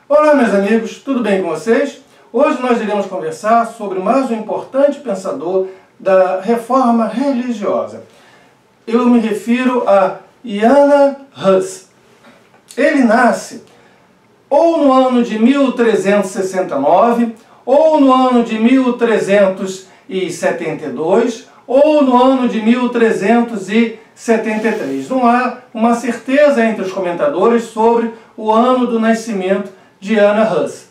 Olá, meus amigos, tudo bem com vocês? Hoje nós iremos conversar sobre mais um importante pensador da reforma religiosa. Eu me refiro a Jan Hus. Ele nasce ou no ano de 1369, ou no ano de 1372, ou no ano de 1373. Não há uma certeza entre os comentadores sobre o ano do nascimento de Jan Hus.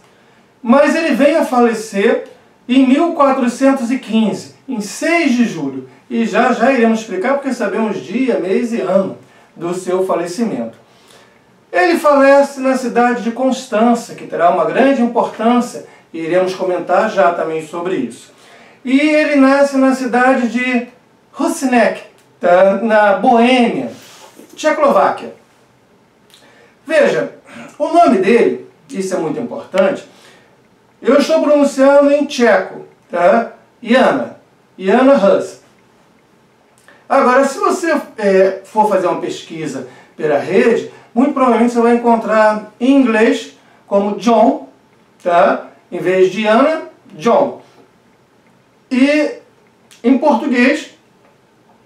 Mas ele vem a falecer em 1415, em 6 de julho. E já iremos explicar, porque sabemos dia, mês e ano do seu falecimento. Ele falece na cidade de Constança, que terá uma grande importância, e iremos comentar já também sobre isso. E ele nasce na cidade de Husinec, na Boêmia, Tchecoslováquia. Veja, o nome dele, isso é muito importante, eu estou pronunciando em tcheco, tá? Jan Hus. Agora, se você for fazer uma pesquisa pela rede, muito provavelmente você vai encontrar em inglês como John, tá? Em vez de Ana, John. E em português,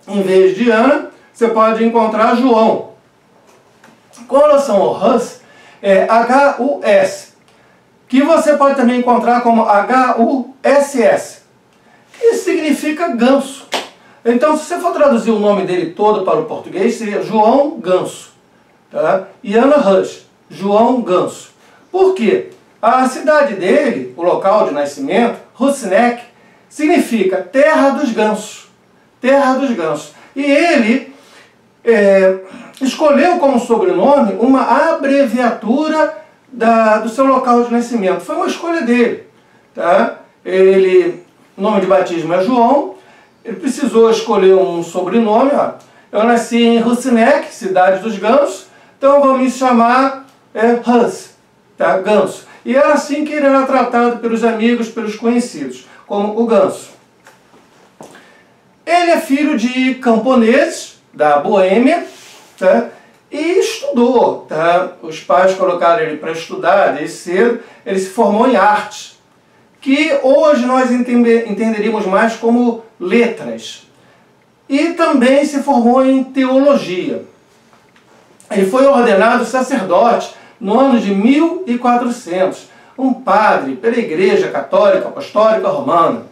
em vez de Ana, você pode encontrar João. Com relação ao Hus, é H-U-S, que você pode também encontrar como H-U-S-S, que significa ganso. Então, se você for traduzir o nome dele todo para o português, seria João Ganso. Tá? Jan Hus, João Ganso. Por quê? A cidade dele, o local de nascimento, Husinec, significa terra dos gansos. Terra dos gansos. E ele escolheu como sobrenome uma abreviatura do seu local de nascimento. Foi uma escolha dele. Tá? O nome de batismo é João. Ele precisou escolher um sobrenome. Ó. Eu nasci em Husinec, cidade dos gansos, então vou me chamar Hus, tá? Ganso. E era assim que ele era tratado pelos amigos, pelos conhecidos, como o Ganso. Ele é filho de camponeses da Boêmia, tá? E estudou. Tá? Os pais colocaram ele para estudar desde cedo. Ele se formou em artes, que hoje nós entenderíamos mais como letras. E também se formou em teologia. Ele foi ordenado sacerdote no ano de 1400, um padre pela Igreja Católica Apostólica Romana.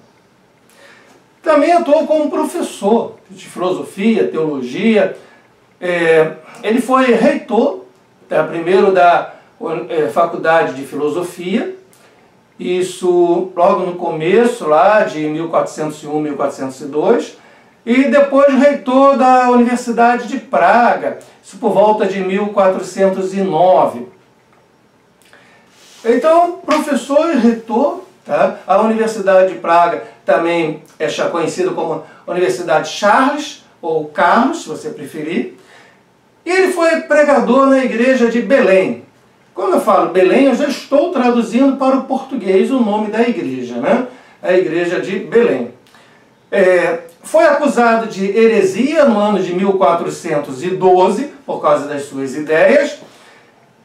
Também atuou como professor de filosofia, teologia. Ele foi reitor, primeiro da Faculdade de Filosofia, isso logo no começo, lá de 1401, 1402, e depois reitor da Universidade de Praga, isso por volta de 1409. Então, professor e reitor, tá? A Universidade de Praga também é conhecida como Universidade Charles, ou Carlos, se você preferir. E ele foi pregador na igreja de Belém. Quando eu falo Belém, eu já estou traduzindo para o português o nome da igreja, né? A igreja de Belém. Foi acusado de heresia no ano de 1412, por causa das suas ideias.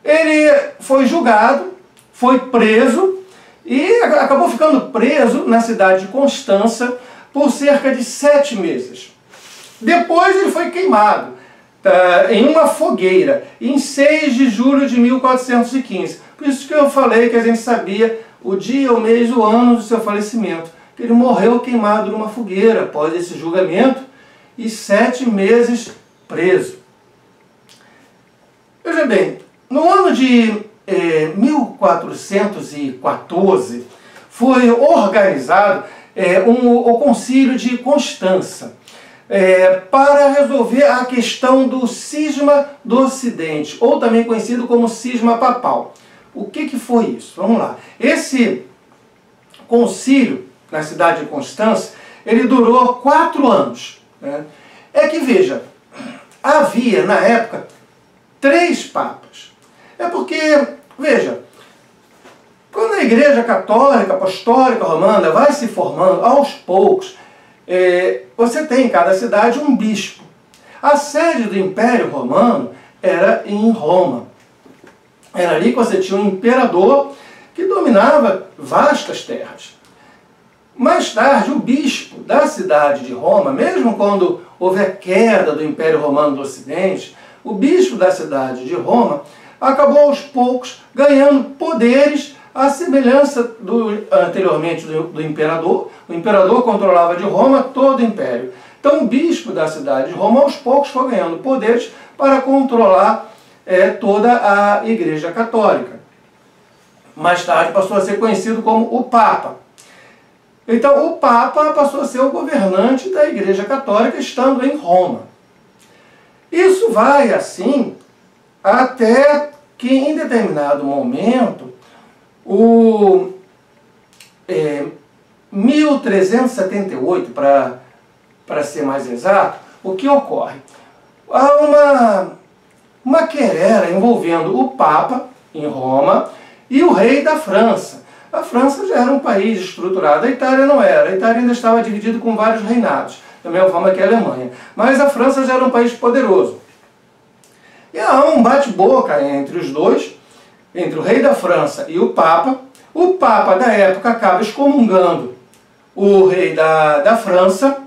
Ele foi julgado, foi preso e acabou ficando preso na cidade de Constança por cerca de 7 meses. Depois ele foi queimado em uma fogueira, em 6 de julho de 1415. Por isso que eu falei que a gente sabia o dia, o mês, o ano do seu falecimento. Que ele morreu queimado numa fogueira após esse julgamento e 7 meses preso. Veja bem, no ano de 1414 foi organizado o Concílio de Constança, para resolver a questão do cisma do Ocidente, ou também conhecido como cisma papal. O que foi isso? Vamos lá. Esse concílio, na cidade de Constança, ele durou 4 anos. Né? É que, veja, havia, na época, 3 papas. É porque, veja, quando a Igreja Católica Apostólica Romana vai se formando aos poucos, você tem em cada cidade um bispo. A sede do Império Romano era em Roma. Era ali que você tinha um imperador que dominava vastas terras. Mais tarde, o bispo da cidade de Roma, mesmo quando houve a queda do Império Romano do Ocidente, o bispo da cidade de Roma acabou aos poucos ganhando poderes à semelhança anteriormente do imperador. O imperador controlava de Roma todo o império. Então o bispo da cidade de Roma aos poucos foi ganhando poderes para controlar toda a Igreja Católica. Mais tarde passou a ser conhecido como o Papa. Então o Papa passou a ser o governante da Igreja Católica estando em Roma. Isso vai assim até que em determinado momento, 1378, para ser mais exato, o que ocorre? Há uma querela envolvendo o Papa em Roma e o rei da França. A França já era um país estruturado, a Itália não era. A Itália ainda estava dividida com vários reinados, da mesma forma que a Alemanha. Mas a França já era um país poderoso. E há um bate-boca entre os dois, entre o rei da França e o Papa. O Papa da época acaba excomungando o rei da França.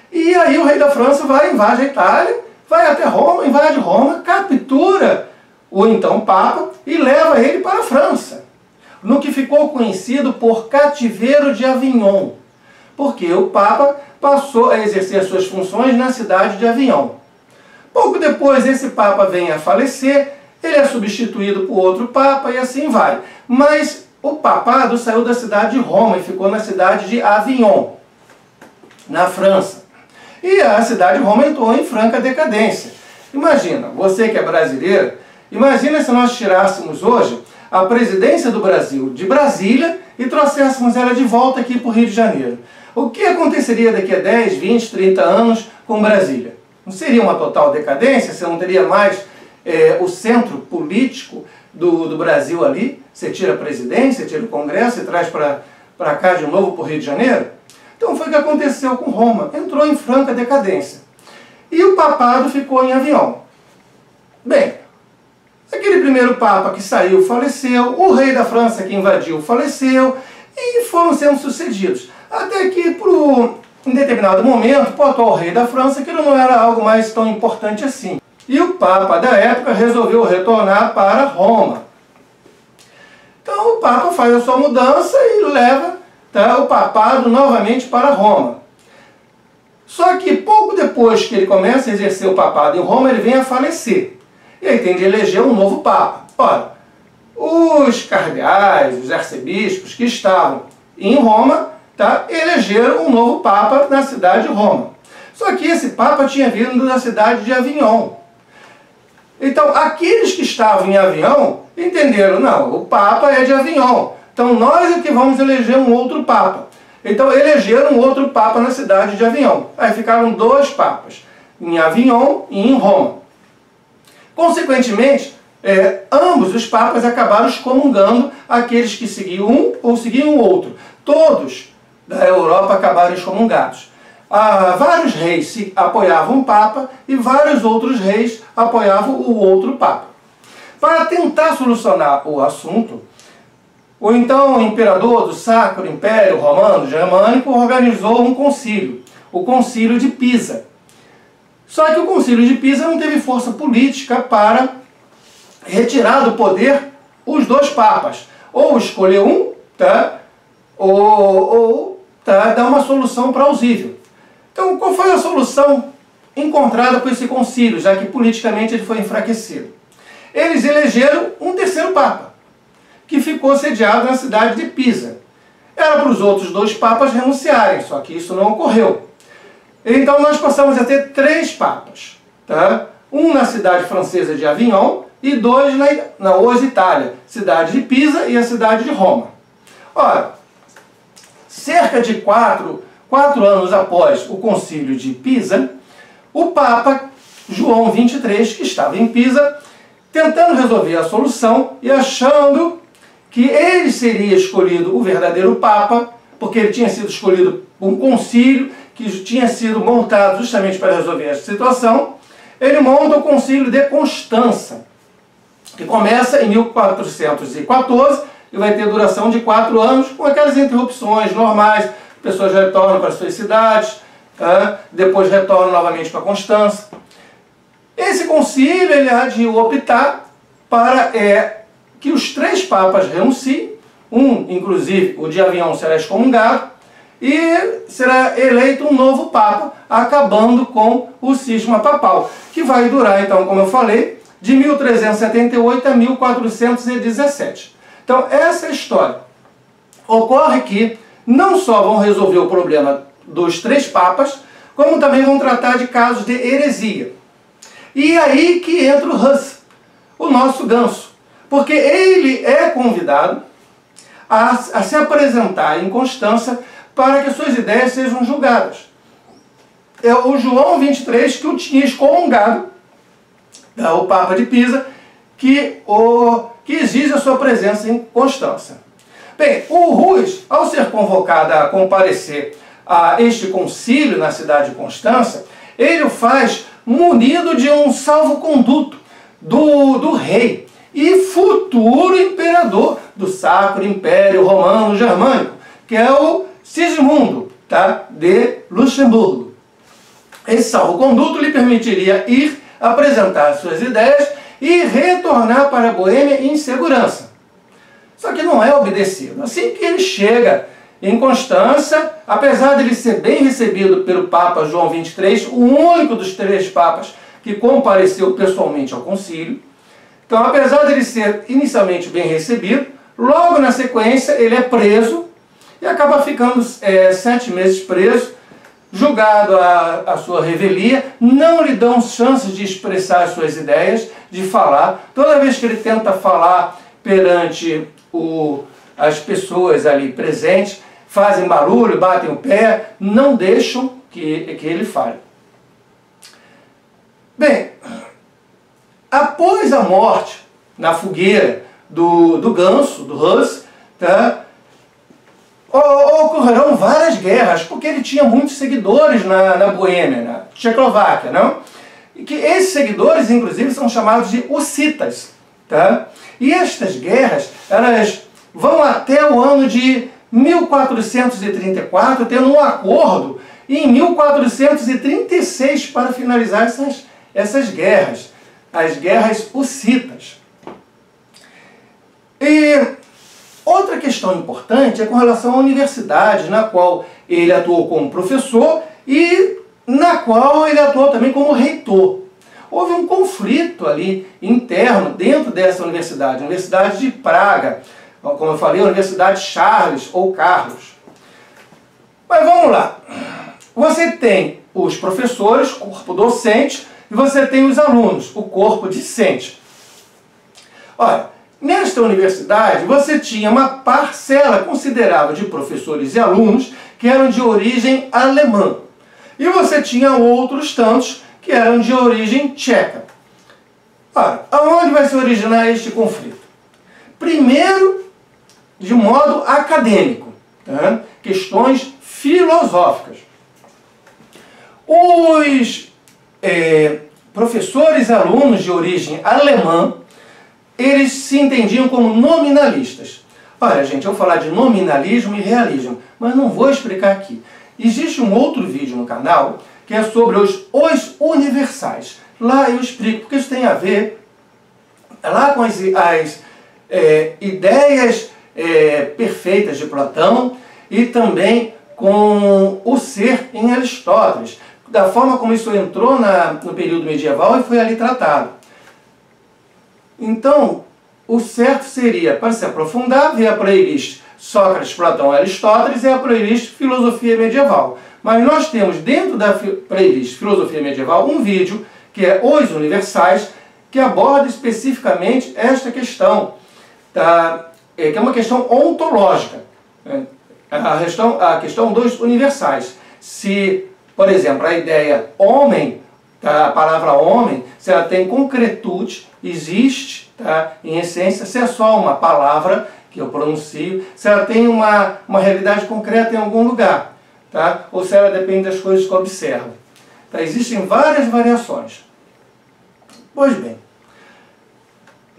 E aí o rei da França invade a Itália, vai até Roma, invade Roma, captura o então Papa e leva ele para a França, no que ficou conhecido por cativeiro de Avignon, porque o Papa passou a exercer suas funções na cidade de Avignon. Pouco depois esse Papa vem a falecer, ele é substituído por outro Papa e assim vai. Mas o papado saiu da cidade de Roma e ficou na cidade de Avignon, na França. E a cidade de Roma entrou em franca decadência. Imagina, você que é brasileiro, imagina se nós tirássemos hoje a presidência do Brasil de Brasília e trouxéssemos ela de volta aqui para o Rio de Janeiro. O que aconteceria daqui a 10, 20, 30 anos com Brasília? Não seria uma total decadência? Você não teria mais o centro político do Brasil ali? Você tira a presidência, tira o Congresso e traz para cá de novo para o Rio de Janeiro? Então foi o que aconteceu com Roma. Entrou em franca decadência. E o papado ficou em Avignon. Bem, aquele primeiro papa que saiu faleceu, o rei da França que invadiu faleceu, e foram sendo sucedidos. Até que, em determinado momento, o atual rei da França, aquilo não era algo mais tão importante assim. E o Papa da época resolveu retornar para Roma. Então o Papa faz a sua mudança e leva o papado novamente para Roma. Só que pouco depois que ele começa a exercer o papado em Roma, ele vem a falecer. E aí tem de eleger um novo Papa. Ora, os cardeais, os arcebispos que estavam em Roma, elegeram um novo Papa na cidade de Roma. Só que esse Papa tinha vindo da cidade de Avignon. Então, aqueles que estavam em Avignon entenderam, não, o Papa é de Avignon. Então, nós é que vamos eleger um outro Papa. Então, elegeram um outro Papa na cidade de Avignon. Aí ficaram dois Papas, em Avignon e em Roma. Consequentemente, ambos os Papas acabaram excomungando aqueles que seguiam um ou seguiam o outro. Todos da Europa acabaram excomungados. Vários reis apoiavam um Papa e vários outros reis apoiavam o outro Papa. Para tentar solucionar o assunto, o então imperador do Sacro Império Romano Germânico organizou um concílio, o Concílio de Pisa. Só que o Concílio de Pisa não teve força política para retirar do poder os dois papas. Ou escolher um, ou dar uma solução plausível. Então, qual foi a solução encontrada com esse concílio, já que politicamente ele foi enfraquecido? Eles elegeram um terceiro papa, que ficou sediado na cidade de Pisa. Era para os outros dois papas renunciarem, só que isso não ocorreu. Então nós passamos a ter três papas. Um na cidade francesa de Avignon e dois na hoje Itália, cidade de Pisa e a cidade de Roma. Ora, cerca de 4 anos após o concílio de Pisa, o Papa João XXIII, que estava em Pisa, tentando resolver a solução e achando que ele seria escolhido o verdadeiro Papa, porque ele tinha sido escolhido por um concílio que tinha sido montado justamente para resolver essa situação, ele monta o concílio de Constança. que começa em 1414 e vai ter duração de 4 anos, com aquelas interrupções normais, pessoas retornam para as suas cidades, depois retornam novamente para Constança. Esse concílio ele há de optar para que os 3 papas renunciem, inclusive, o de Avião será excomungado, e será eleito um novo papa, acabando com o cisma papal, que vai durar, então, como eu falei, de 1378 a 1417. Então, essa é a história. Ocorre que não só vão resolver o problema dos 3 papas, como também vão tratar de casos de heresia. E aí que entra o Hus, o nosso ganso, porque ele é convidado a se apresentar em Constança para que suas ideias sejam julgadas. É o João 23 que o tinha excomungado, o Papa de Pisa, que exige a sua presença em Constança. Bem, o Rus, ao ser convocado a comparecer a este concílio na cidade de Constança, ele o faz munido de um salvo-conduto do rei e futuro imperador do Sacro Império Romano Germânico, que é o Sigismundo, de Luxemburgo. Esse salvo-conduto lhe permitiria ir apresentar suas ideias e retornar para a Boêmia em segurança. Só que não é obedecido. Assim que ele chega em Constança, apesar de ele ser bem recebido pelo Papa João 23, o único dos 3 papas que compareceu pessoalmente ao concílio, então apesar de ele ser inicialmente bem recebido, logo na sequência ele é preso e acaba ficando 7 meses preso, julgado a sua revelia, não lhe dão chances de expressar as suas ideias, de falar. Toda vez que ele tenta falar perante as pessoas ali presentes, fazem barulho, batem o pé, não deixam que ele fale. Bem, após a morte na fogueira do ganso, do Hus, ocorrerão várias guerras, porque ele tinha muitos seguidores na Boêmia, na Tchecoslováquia, não? E que esses seguidores, inclusive, são chamados de hussitas. E estas guerras, elas vão até o ano de 1434, tendo um acordo em 1436 para finalizar essas guerras, as guerras hussitas. E outra questão importante é com relação à universidade, na qual ele atuou como professor e na qual ele atuou também como reitor. Houve um conflito ali interno dentro dessa universidade, a Universidade de Praga, como eu falei, a Universidade Charles ou Carlos. Mas vamos lá. Você tem os professores, corpo docente, e você tem os alunos, o corpo discente. Olha, nesta universidade você tinha uma parcela considerável de professores e alunos que eram de origem alemã. E você tinha outros tantos que eram de origem tcheca. Ora, aonde vai se originar este conflito? Primeiro, de modo acadêmico, questões filosóficas. Os professores e alunos de origem alemã, eles se entendiam como nominalistas. Olha, gente, eu vou falar de nominalismo e realismo, mas não vou explicar aqui. Existe um outro vídeo no canal que é sobre os universais. Lá eu explico, porque isso tem a ver lá com as ideias perfeitas de Platão e também com o ser em Aristóteles, da forma como isso entrou no período medieval e foi ali tratado. Então, o certo seria, para se aprofundar, ver a playlist Sócrates, Platão e Aristóteles e a playlist Filosofia Medieval. Mas nós temos dentro da playlist Filosofia Medieval um vídeo que é Os Universais, que aborda especificamente esta questão, que é uma questão ontológica, a questão dos universais. Se, por exemplo, a ideia homem, a palavra homem, se ela tem concretude, existe, em essência, se é só uma palavra que eu pronuncio, se ela tem uma realidade concreta em algum lugar, ou se ela depende das coisas que eu observo. Existem várias variações. Pois bem,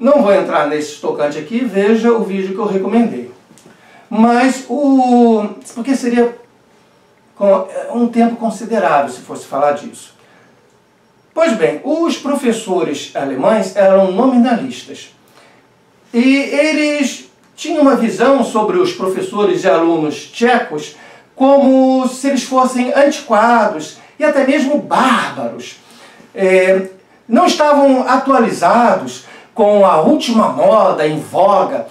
Não vou entrar nesse tocante aqui, veja o vídeo que eu recomendei. Mas porque seria um tempo considerável se fosse falar disso. Pois bem, os professores alemães eram nominalistas. E eles tinham uma visão sobre os professores e alunos tchecos como se eles fossem antiquados e até mesmo bárbaros. Não estavam atualizados com a última moda em voga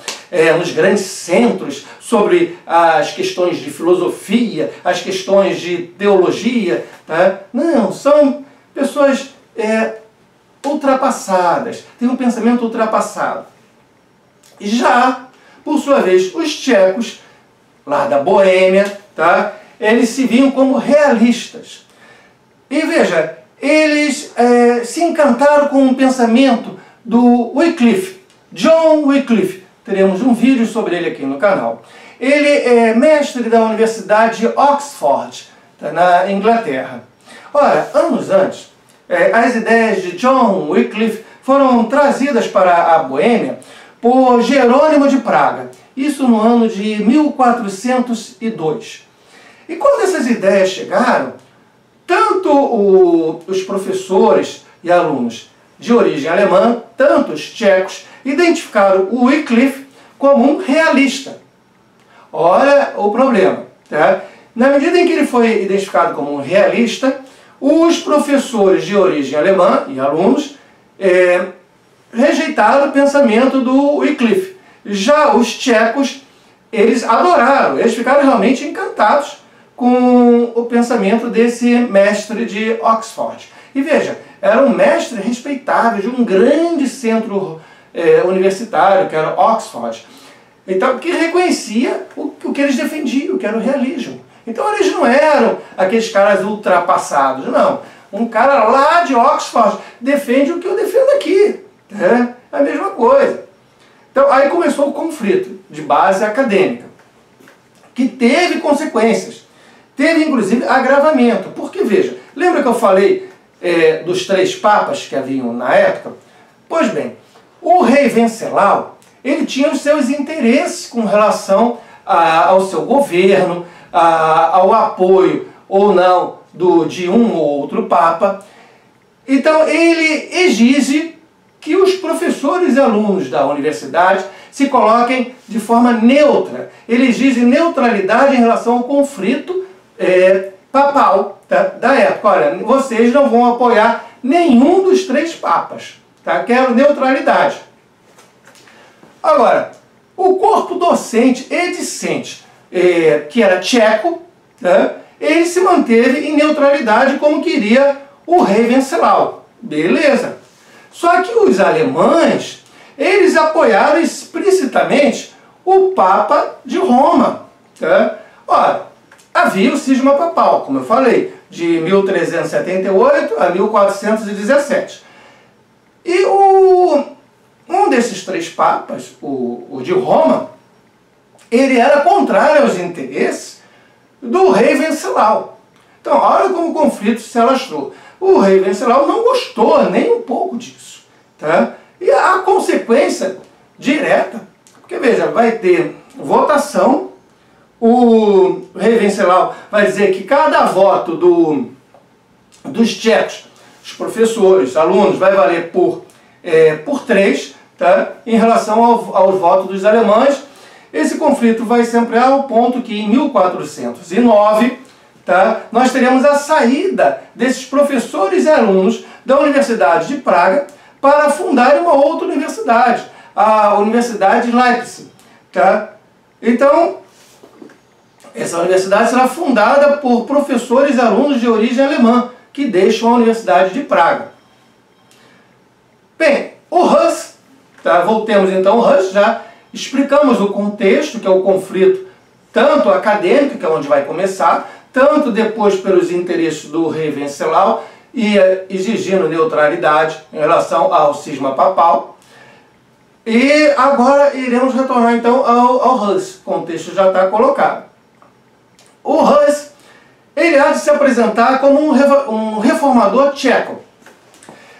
nos grandes centros sobre as questões de filosofia, as questões de teologia. Tá? Não, são pessoas ultrapassadas, têm um pensamento ultrapassado. Já, por sua vez, os tchecos, lá da Boêmia, tá? Eles se viam como realistas. E veja, eles se encantaram com o pensamento do Wycliffe, John Wycliffe. Teremos um vídeo sobre ele aqui no canal. Ele é mestre da Universidade de Oxford, tá, na Inglaterra. Ora, anos antes, as ideias de John Wycliffe foram trazidas para a Boêmia por Jerônimo de Praga, isso no ano de 1402. E quando essas ideias chegaram, tanto os professores e alunos de origem alemã, tanto os tchecos, identificaram o Wycliffe como um realista. Olha o problema. Tá? Na medida em que ele foi identificado como um realista, os professores de origem alemã e alunos rejeitaram o pensamento do Wycliffe. Já os tchecos, eles adoraram, eles ficaram realmente encantados com o pensamento desse mestre de Oxford. E veja, era um mestre respeitável de um grande centro universitário, que era Oxford, então, que reconhecia o que eles defendiam, que era o realismo. Então eles não eram aqueles caras ultrapassados, não. Um cara lá de Oxford defende o que eu defendo aqui. É a mesma coisa. Então aí começou o conflito de base acadêmica, que teve consequências. Teve inclusive agravamento. Porque veja, lembra que eu falei dos 3 papas que haviam na época? Pois bem, o rei Venceslau, ele tinha os seus interesses com relação ao seu governo, ao apoio ou não de um ou outro papa. Então ele exige que os professores e alunos da universidade se coloquem de forma neutra. Ele exige neutralidade em relação ao conflito papal da época. Olha, vocês não vão apoiar nenhum dos 3 papas. Tá? Quero neutralidade. Agora, o corpo docente e discente, que era tcheco, tá? Ele se manteve em neutralidade como queria o rei Venceslau. Beleza. Só que os alemães, eles apoiaram explicitamente o Papa de Roma. Tá? Ora, havia o cisma papal, como eu falei, de 1378 a 1417. E um desses 3 papas, o de Roma, ele era contrário aos interesses do rei Venceslau. Então, olha como o conflito se alastrou. O rei Venceslau não gostou nem um pouco disso. Tá? E a consequência direta, porque veja, vai ter votação, o rei Venceslau vai dizer que cada voto dos tchecos, os professores, alunos, vai valer por 3, tá? Em relação aos votos dos alemães. Esse conflito vai se ampliar ao ponto que em 1409, tá, nós teremos a saída desses professores e alunos da Universidade de Praga para fundar uma outra universidade, a Universidade de Leipzig. Tá? Então, essa universidade será fundada por professores e alunos de origem alemã, que deixam a Universidade de Praga. Bem, o Hus, tá? Voltemos então ao Hus, já explicamos o contexto, que é o conflito tanto acadêmico, que é onde vai começar, tanto depois pelos interesses do rei Venceslau, e exigindo neutralidade em relação ao cisma papal. E agora iremos retornar então ao Hus, o contexto já está colocado. O Hus, ele há de se apresentar como um reformador tcheco.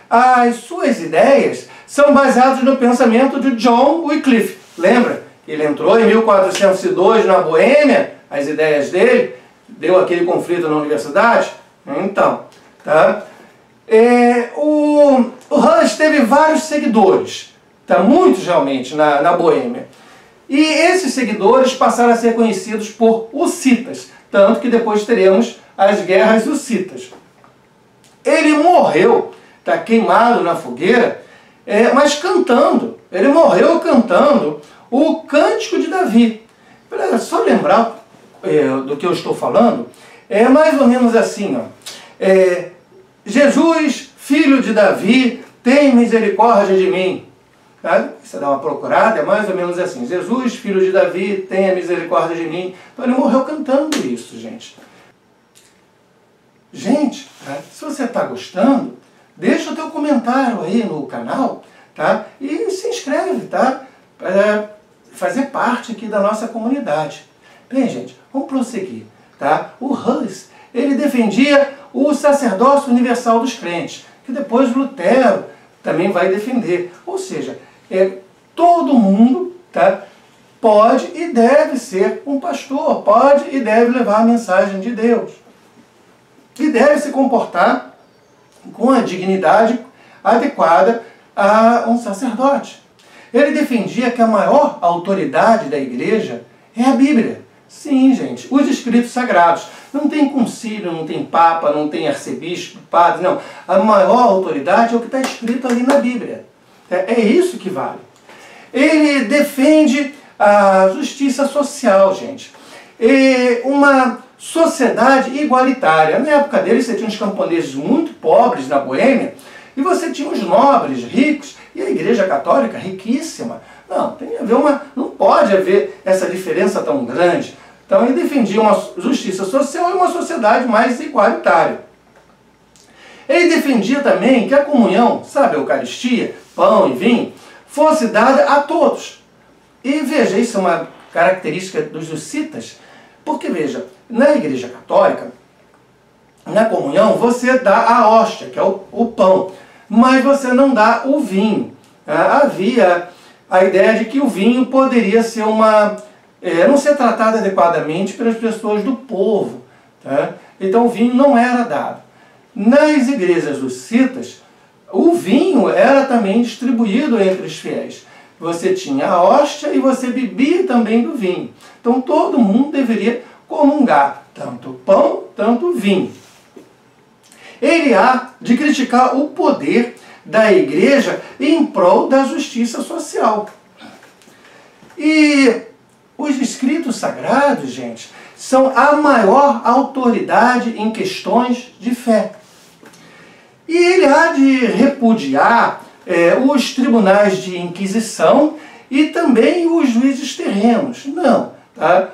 As suas ideias são baseados no pensamento de John Wycliffe. Lembra? Ele entrou em 1402 na Boêmia, as ideias dele, deu aquele conflito na universidade. Então, tá? O Hus teve vários seguidores, tá? Muitos realmente na Boêmia. E esses seguidores passaram a ser conhecidos por hussitas, tanto que depois teremos as guerras hussitas. Ele morreu, tá, queimado na fogueira, mas cantando. Ele morreu cantando o Cântico de Davi. Para só lembrar do que eu estou falando, é mais ou menos assim, ó. Jesus, filho de Davi, tem misericórdia de mim. Tá? Você dá uma procurada, é mais ou menos assim. Jesus, filho de Davi, tenha misericórdia de mim. Então ele morreu cantando isso, gente. Gente, tá? Se você está gostando, deixa o teu comentário aí no canal, tá? E se inscreve, tá? Para fazer parte aqui da nossa comunidade. Bem, gente, vamos prosseguir, tá? O Hus, ele defendia o sacerdócio universal dos crentes, que depois Lutero também vai defender. Ou seja, todo mundo, tá, pode e deve ser um pastor, pode e deve levar a mensagem de Deus. E deve se comportar com a dignidade adequada a um sacerdote. Ele defendia que a maior autoridade da igreja é a Bíblia. Sim, gente, os escritos sagrados. Não tem concílio, não tem papa, não tem arcebispo, padre, não. A maior autoridade é o que está escrito ali na Bíblia. É isso que vale. Ele defende a justiça social, gente. Uma sociedade igualitária. Na época dele, você tinha os camponeses muito pobres na Boêmia, e você tinha os nobres, ricos, e a Igreja Católica riquíssima. Não, não pode haver essa diferença tão grande. Então ele defendia uma justiça social e uma sociedade mais igualitária. Ele defendia também que a comunhão, sabe, a Eucaristia, pão e vinho, fosse dada a todos. E veja, isso é uma característica dos hussitas, porque veja, na Igreja Católica, na comunhão, você dá a hóstia, que é o pão, mas você não dá o vinho. Havia a ideia de que o vinho poderia ser não ser tratado adequadamente pelas pessoas do povo. Tá? Então o vinho não era dado. Nas igrejas hussitas, o vinho era também distribuído entre os fiéis. Você tinha a hóstia e você bebia também do vinho. Então todo mundo deveria comungar, tanto o pão, tanto o vinho. Ele há de criticar o poder da igreja em prol da justiça social. E os escritos sagrados, gente, são a maior autoridade em questões de fé. E ele há de repudiar os tribunais de inquisição e também os juízes terrenos. Não, tá?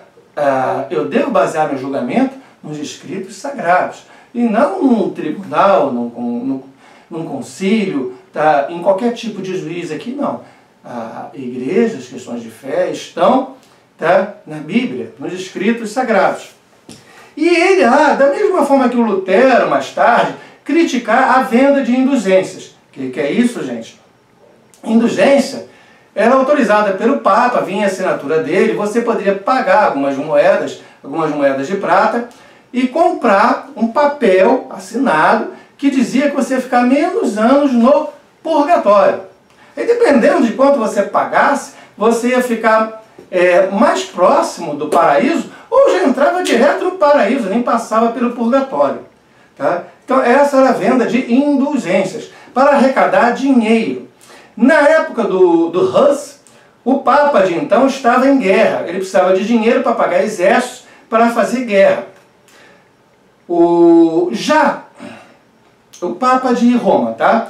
Eu devo basear meu julgamento nos escritos sagrados, e não num tribunal, num concílio, tá? Em qualquer tipo de juiz aqui, não. A igreja, as questões de fé estão, tá, na Bíblia, nos escritos sagrados. E ele há, da mesma forma que o Lutero, mais tarde, criticar a venda de indulgências. O que é isso, gente? Indulgência era autorizada pelo Papa, vinha a assinatura dele, você poderia pagar algumas moedas de prata, e comprar um papel assinado que dizia que você ia ficar menos anos no purgatório. E dependendo de quanto você pagasse, você ia ficar mais próximo do paraíso, ou já entrava direto no paraíso, nem passava pelo purgatório. Tá? Então essa era a venda de indulgências, para arrecadar dinheiro. Na época do Hus, o Papa de então estava em guerra, ele precisava de dinheiro para pagar exércitos para fazer guerra. O Papa de Roma, tá?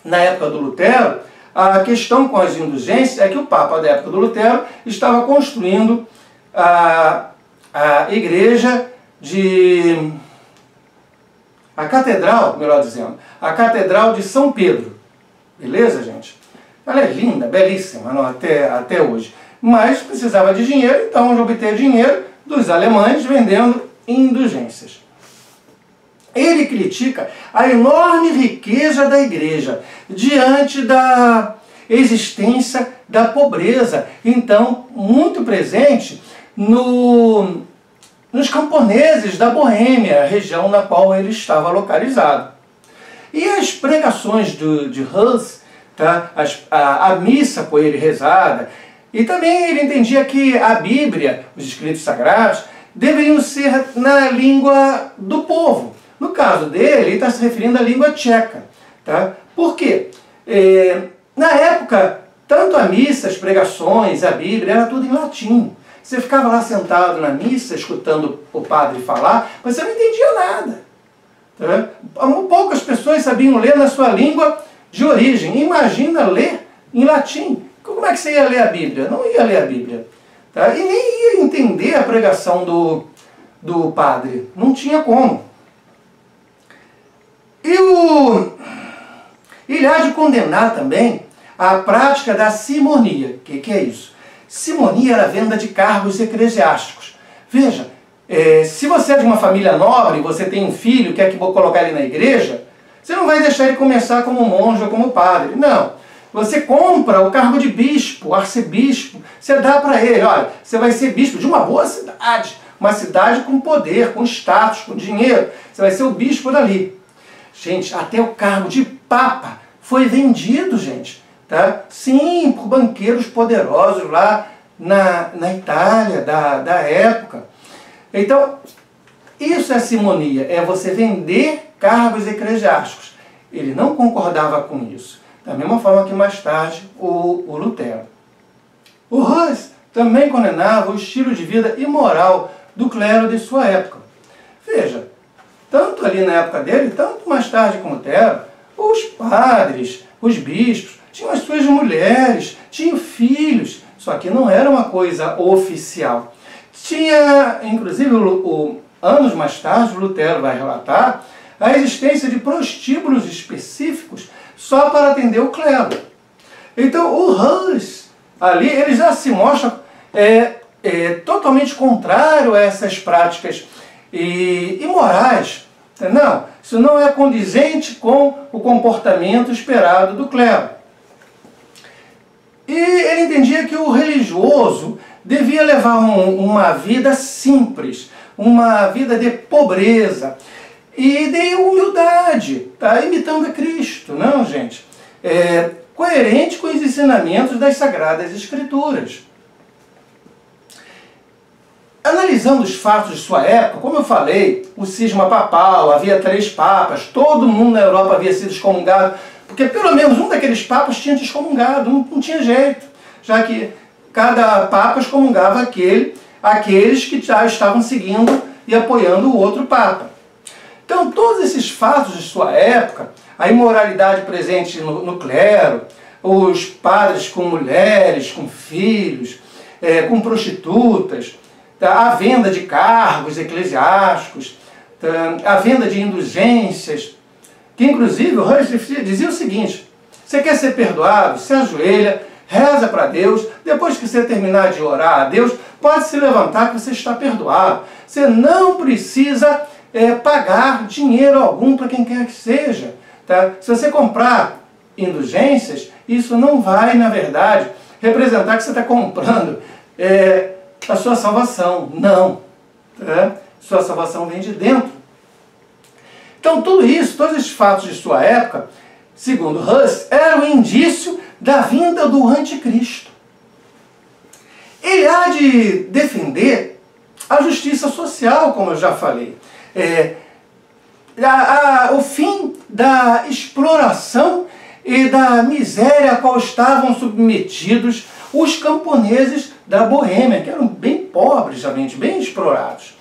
Na época do Lutero, a questão com as indulgências é que o Papa da época do Lutero estava construindo a igreja a catedral, melhor dizendo, a catedral de São Pedro. Beleza, gente? Ela é linda, belíssima, não, até hoje. Mas precisava de dinheiro, então obter dinheiro dos alemães vendendo indulgências. Ele critica a enorme riqueza da igreja diante da existência da pobreza, então muito presente nos camponeses da Boêmia, a região na qual ele estava localizado. E as pregações de Hus, tá? A missa por ele rezada, e também ele entendia que a Bíblia, os escritos sagrados, deveriam ser na língua do povo. No caso dele, ele está se referindo à língua tcheca. Tá? Por quê? Na época, tanto a missa, as pregações, a Bíblia, era tudo em latim. Você ficava lá sentado na missa, escutando o padre falar, mas você não entendia nada. Tá? Poucas pessoas sabiam ler na sua língua de origem. Imagina ler em latim. Como é que você ia ler a Bíblia? Não ia ler a Bíblia. Tá? E nem ia entender a pregação do padre. Não tinha como. E ele há de condenar também a prática da simonia. O que é isso? Simonia era a venda de cargos eclesiásticos. Veja, se você é de uma família nobre, você tem um filho, quer que vou colocar ele na igreja, você não vai deixar ele começar como monge ou como padre. Não. Você compra o cargo de bispo, arcebispo, você dá para ele, olha, você vai ser bispo de uma boa cidade, uma cidade com poder, com status, com dinheiro, você vai ser o bispo dali. Gente, até o cargo de papa foi vendido, gente, tá? Sim, por banqueiros poderosos lá na Itália, da época. Então, isso é simonia, é você vender cargos eclesiásticos. Ele não concordava com isso. Da mesma forma que mais tarde o Lutero. O Hus também condenava o estilo de vida imoral do clero de sua época. Veja, tanto ali na época dele, tanto mais tarde como Lutero, os padres, os bispos, tinham as suas mulheres, tinham filhos, só que não era uma coisa oficial. Tinha, inclusive, anos mais tarde, Lutero vai relatar a existência de prostíbulos específicos só para atender o clero. Então o Hus, ali, ele já se mostra totalmente contrário a essas práticas imorais. Não, isso não é condizente com o comportamento esperado do clero. E ele entendia que o religioso devia levar uma vida simples, uma vida de pobreza e de humildade, tá? Imitando a Cristo, não, gente? Coerente com os ensinamentos das Sagradas Escrituras. Analisando os fatos de sua época, como eu falei, o cisma papal, havia 3 papas, todo mundo na Europa havia sido excomungado, porque pelo menos um daqueles papas tinha te excomungado, não tinha jeito, já que cada papa excomungava aqueles que já estavam seguindo e apoiando o outro papa. Então, todos esses fatos de sua época, a imoralidade presente no clero, os padres com mulheres, com filhos, com prostitutas, a venda de cargos eclesiásticos, a venda de indulgências, que inclusive o Hus dizia o seguinte: você quer ser perdoado, se ajoelha, reza para Deus, depois que você terminar de orar a Deus, pode se levantar que você está perdoado. Você não precisa pagar dinheiro algum para quem quer que seja. Tá? Se você comprar indulgências, isso não vai, na verdade, representar que você está comprando a sua salvação. Não. Tá? Sua salvação vem de dentro. Então tudo isso, todos esses fatos de sua época, segundo Hus, era um indício da vinda do anticristo. Ele há de defender a justiça social, como eu já falei. O fim da exploração e da miséria a qual estavam submetidos os camponeses da Boêmia, que eram bem pobres, realmente, bem explorados.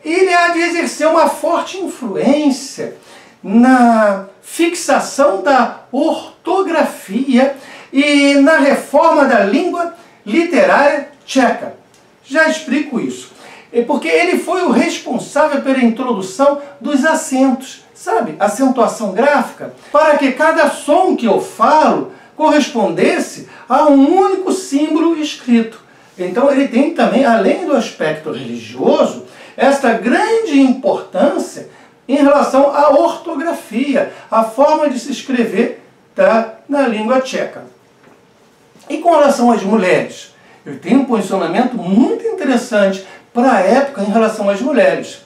Ele há de exercer uma forte influência na fixação da ortografia e na reforma da língua literária tcheca. Já explico isso. Porque ele foi o responsável pela introdução dos acentos, sabe? Acentuação gráfica, para que cada som que eu falo correspondesse a um único símbolo escrito. Então ele tem também, além do aspecto religioso, esta grande importância em relação à ortografia, a forma de se escrever, tá, na língua tcheca. E com relação às mulheres, ele tem um posicionamento muito interessante para a época em relação às mulheres.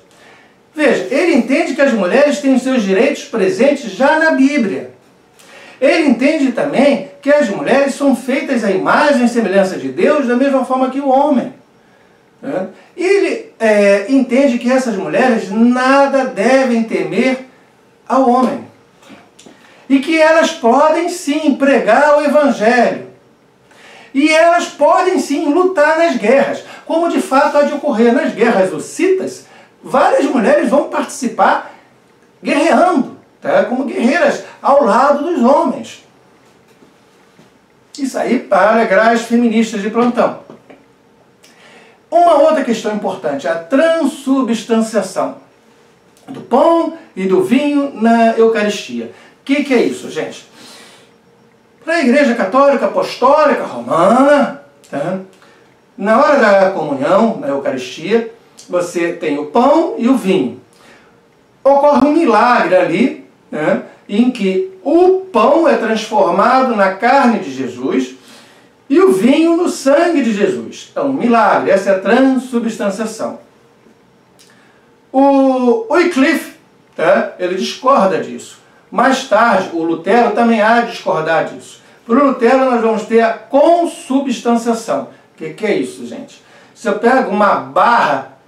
Veja, ele entende que as mulheres têm os seus direitos presentes já na Bíblia. Ele entende também que as mulheres são feitas à imagem e semelhança de Deus da mesma forma que o homem. E ele entende que essas mulheres nada devem temer ao homem. E que elas podem sim pregar o Evangelho. E elas podem sim lutar nas guerras, como de fato há de ocorrer nas guerras hussitas. Várias mulheres vão participar guerreando, tá? Como guerreiras ao lado dos homens. Isso aí para as feministas de plantão. Uma outra questão importante, a transubstanciação do pão e do vinho na Eucaristia. O que é isso, gente? Para a Igreja Católica Apostólica Romana, tá? Na hora da comunhão, na Eucaristia, você tem o pão e o vinho. Ocorre um milagre ali, né, em que o pão é transformado na carne de Jesus e o vinho no sangue de Jesus. É um milagre, essa é a transubstanciação. O Wycliffe, tá, ele discorda disso. Mais tarde, o Lutero também há de discordar disso. Para o Lutero, nós vamos ter a consubstanciação. O que é isso, gente? Se eu pego uma barra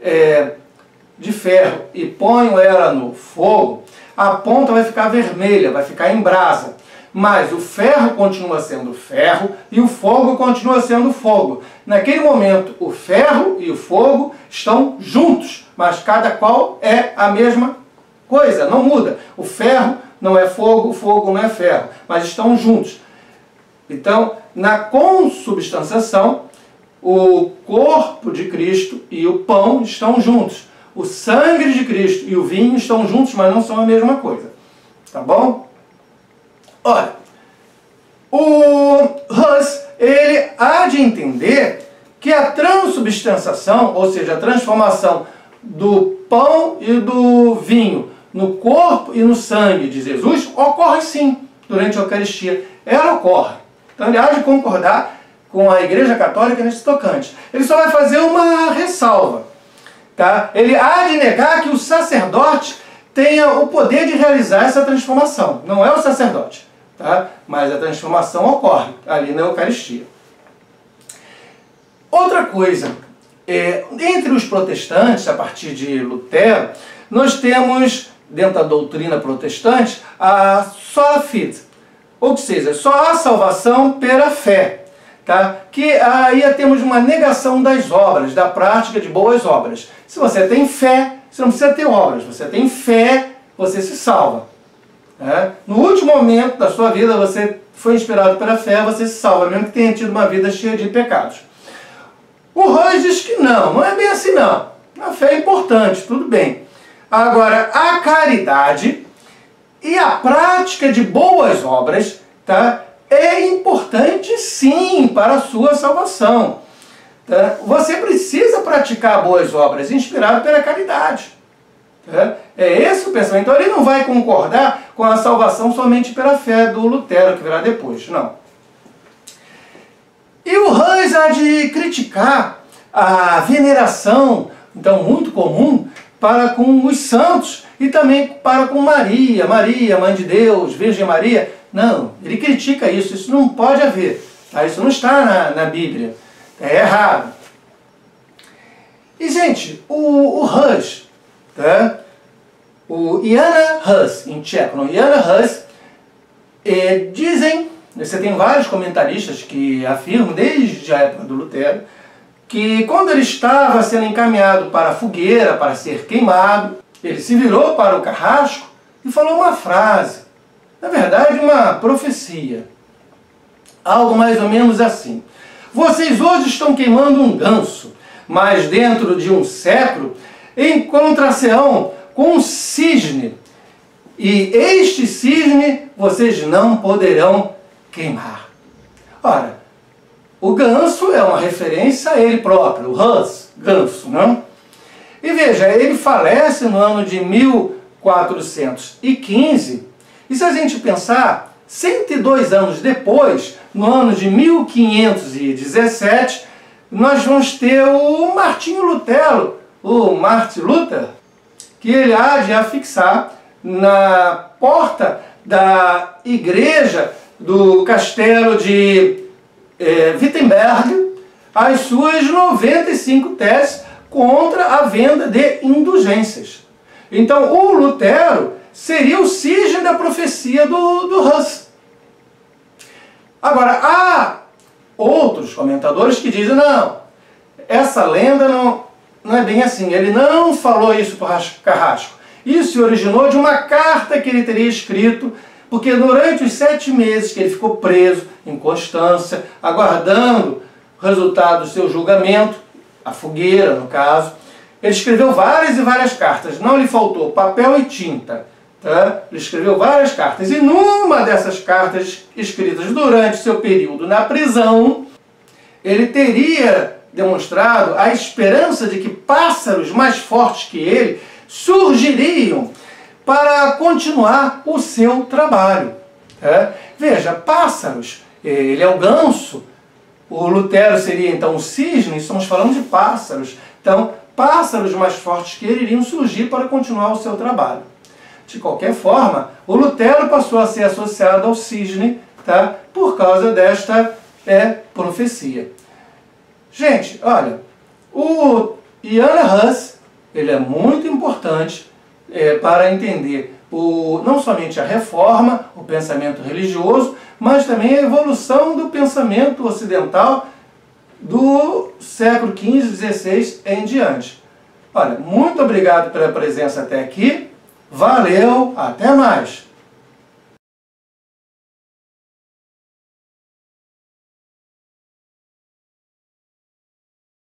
de ferro e ponho ela no fogo, a ponta vai ficar vermelha, vai ficar em brasa. Mas o ferro continua sendo ferro e o fogo continua sendo fogo. Naquele momento, o ferro e o fogo estão juntos, mas cada qual é a mesma coisa, não muda. O ferro não é fogo, o fogo não é ferro, mas estão juntos. Então, na consubstanciação, o corpo de Cristo e o pão estão juntos. O sangue de Cristo e o vinho estão juntos, mas não são a mesma coisa. Tá bom? Olha, o Hus, ele há de entender que a transubstanciação, ou seja, a transformação do pão e do vinho no corpo e no sangue de Jesus, ocorre sim durante a Eucaristia. Ela ocorre. Então ele há de concordar com a Igreja Católica nesse tocante. Ele só vai fazer uma ressalva. Tá? Ele há de negar que o sacerdote tenha o poder de realizar essa transformação. Não é o sacerdote, tá? Mas a transformação ocorre ali na Eucaristia. Outra coisa, entre os protestantes, a partir de Lutero, nós temos, dentro da doutrina protestante, a sola fide, ou seja, só há salvação pela fé. Tá? Que aí temos uma negação das obras, da prática de boas obras. Se você tem fé, você não precisa ter obras. Você tem fé, você se salva. Né? No último momento da sua vida, você foi inspirado pela fé, você se salva, mesmo que tenha tido uma vida cheia de pecados. O Hus diz que não é bem assim não. A fé é importante, tudo bem. Agora, a caridade e a prática de boas obras, tá? É importante sim para a sua salvação. Tá? Você precisa praticar boas obras inspirado pela caridade. Tá? É esse o pensamento. Então ele não vai concordar com a salvação somente pela fé do Lutero, que virá depois. Não. E o Hus há de criticar a veneração, então muito comum, para com os santos e também para com Maria, Mãe de Deus, Virgem Maria. Não, ele critica isso, isso não pode haver, tá? Isso não está na Bíblia, é errado. E, gente, o Hus, tá? O Jan Hus, em tcheco, não? Jan Hus, dizem, você tem vários comentaristas que afirmam, desde a época do Lutero, que quando ele estava sendo encaminhado para a fogueira, para ser queimado, ele se virou para o carrasco e falou uma frase. Na verdade, uma profecia. Algo mais ou menos assim. Vocês hoje estão queimando um ganso, mas dentro de um século encontrar-se-ão com um cisne. E este cisne vocês não poderão queimar. Ora, o ganso é uma referência a ele próprio, o Hus, ganso, não? E veja, ele falece no ano de 1415, e se a gente pensar, 102 anos depois, no ano de 1517, nós vamos ter o Martinho Lutero, o Martin Luther, que ele há de afixar na porta da igreja do castelo de Wittenberg as suas 95 teses contra a venda de indulgências. Então, o Lutero seria o cisne da profecia do Hus. Agora, há outros comentadores que dizem, não, essa lenda não é bem assim, ele não falou isso para Carrasco. Isso se originou de uma carta que ele teria escrito, porque durante os 7 meses que ele ficou preso em Constância, aguardando o resultado do seu julgamento, a fogueira no caso, ele escreveu várias e várias cartas, não lhe faltou papel e tinta. Tá? Ele escreveu várias cartas, e numa dessas cartas escritas durante seu período na prisão, ele teria demonstrado a esperança de que pássaros mais fortes que ele surgiriam para continuar o seu trabalho. Tá? Veja, pássaros, ele é o ganso, o Lutero seria então o cisne, estamos falando de pássaros. Então, pássaros mais fortes que ele iriam surgir para continuar o seu trabalho. De qualquer forma, o Lutero passou a ser associado ao cisne, tá? Por causa desta profecia. Gente, olha, o Iana Hus, ele é muito importante para entender não somente a reforma, o pensamento religioso, mas também a evolução do pensamento ocidental do século XV, XVI em diante. Olha, muito obrigado pela presença até aqui. Valeu, até mais!